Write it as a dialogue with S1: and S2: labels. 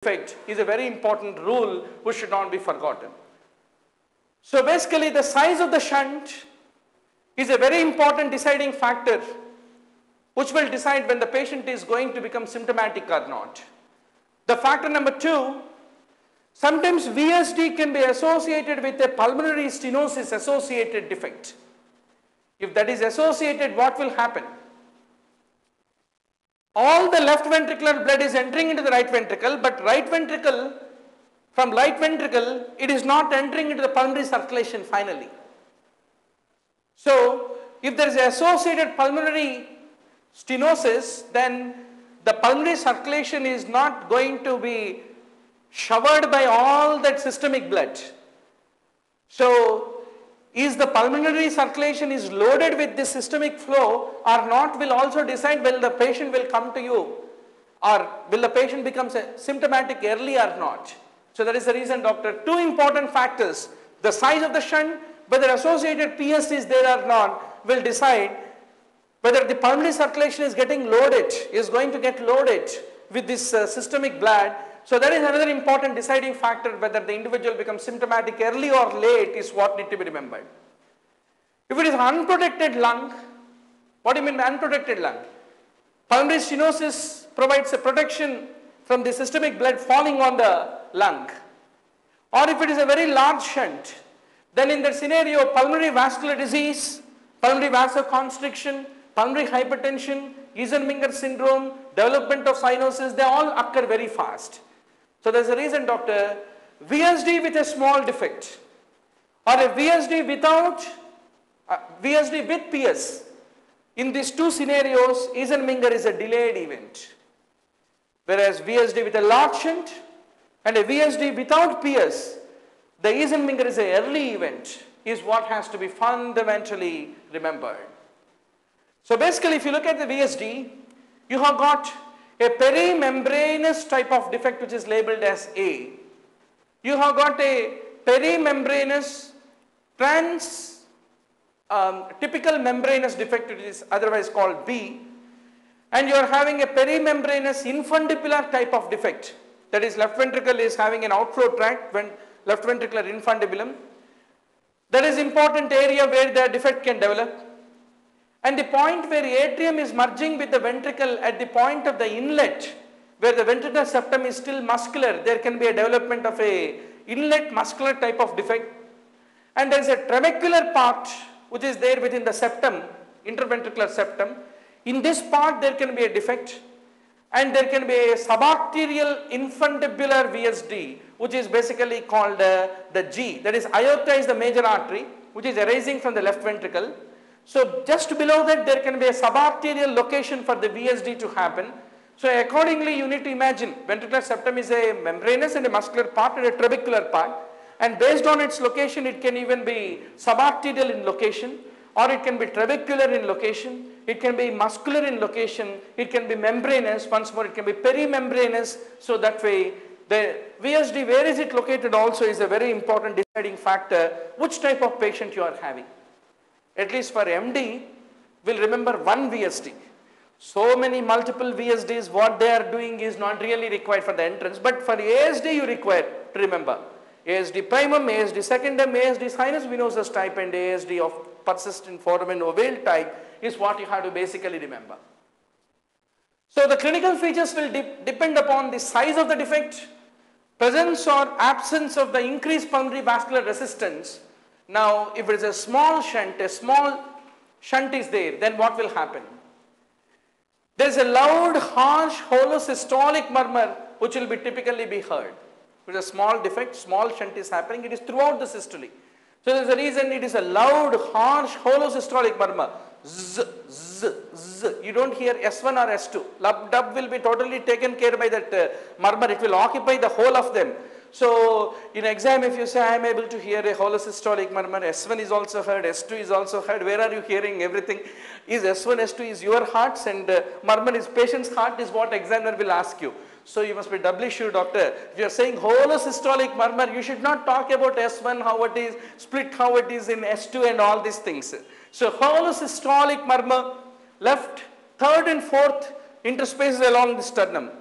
S1: defect is a very important rule which should not be forgotten. So basically the size of the shunt is a very important deciding factor which will decide when the patient is going to become symptomatic or not. The factor number 2, sometimes VSD can be associated with a pulmonary stenosis associated defect. If that is associated, what will happen? All the left ventricular blood is entering into the right ventricle, but from right ventricle, it is not entering into the pulmonary circulation finally. So, if there is associated pulmonary stenosis, then the pulmonary circulation is not going to be showered by all that systemic blood. So, is the pulmonary circulation is loaded with this systemic flow or not will also decide whether the patient will come to you or will the patient become symptomatic early or not. So that is the reason, doctor, 2 important factors, the size of the shunt, whether associated PS is there or not, will decide whether the pulmonary circulation is getting loaded, is going to get loaded with this systemic blood. So that is another important deciding factor whether the individual becomes symptomatic early or late is what need to be remembered. If it is unprotected lung, what do you mean by unprotected lung? Pulmonary stenosis provides a protection from the systemic blood falling on the lung. Or if it is a very large shunt, then in that scenario pulmonary vascular disease, pulmonary vasoconstriction, pulmonary hypertension, Eisenmenger syndrome, development of cyanosis, they all occur very fast. So there is a reason, doctor, VSD with a small defect or a VSD without, VSD with PS, in these 2 scenarios, Eisenmenger is a delayed event. Whereas VSD with a large shunt and a VSD without PS, the Eisenmenger is an early event, is what has to be fundamentally remembered. So basically if you look at the VSD, you have got a perimembranous type of defect which is labeled as A. You have got a perimembranous typical membranous defect which is otherwise called B, and you are having a perimembranous infundibular type of defect, that is left ventricle is having an outflow tract when left ventricular infundibulum. That is important area where the defect can develop. And the point where atrium is merging with the ventricle at the point of the inlet where the ventricular septum is still muscular, there can be a development of a inlet muscular type of defect. And there is a trabecular part which is there within the septum, interventricular septum. In this part there can be a defect and there can be a subarterial infundibular VSD which is basically called the G, that is aorta is the major artery which is arising from the left ventricle. So just below that there can be a subarterial location for the VSD to happen. So accordingly you need to imagine ventricular septum is a membranous and a muscular part and a trabecular part, and based on its location it can even be subarterial in location or it can be trabecular in location, it can be muscular in location, it can be membranous, once more it can be perimembranous. So that way the VSD, where is it located also is a very important deciding factor which type of patient you are having. At least for MD, we'll remember one VSD. So many multiple VSDs, what they are doing is not really required for the entrance, but for ASD you require to remember. ASD primum, ASD secundum, ASD sinus venosus type and ASD of persistent foramen ovale type is what you have to basically remember. So the clinical features will depend upon the size of the defect, presence or absence of the increased pulmonary vascular resistance. Now, if it is a small shunt is there, then what will happen? There is a loud, harsh, holosystolic murmur which will be typically be heard. If it is a small defect, small shunt is happening, it is throughout the systole. So there is a reason it is a loud, harsh, holosystolic murmur. Zzz, zzz, zzz. You don't hear S1 or S2. Dub will be totally taken care by that murmur. It will occupy the whole of them. So in exam if you say I am able to hear a holosystolic murmur, S1 is also heard, S2 is also heard, where are you hearing everything? Is S1, S2 is your hearts and murmur is patient's heart is what examiner will ask you. So you must be doubly sure, doctor. If you are saying holosystolic murmur, you should not talk about S1, how it is, split how it is in S2 and all these things. So holosystolic murmur, left, third and fourth interspaces along the sternum.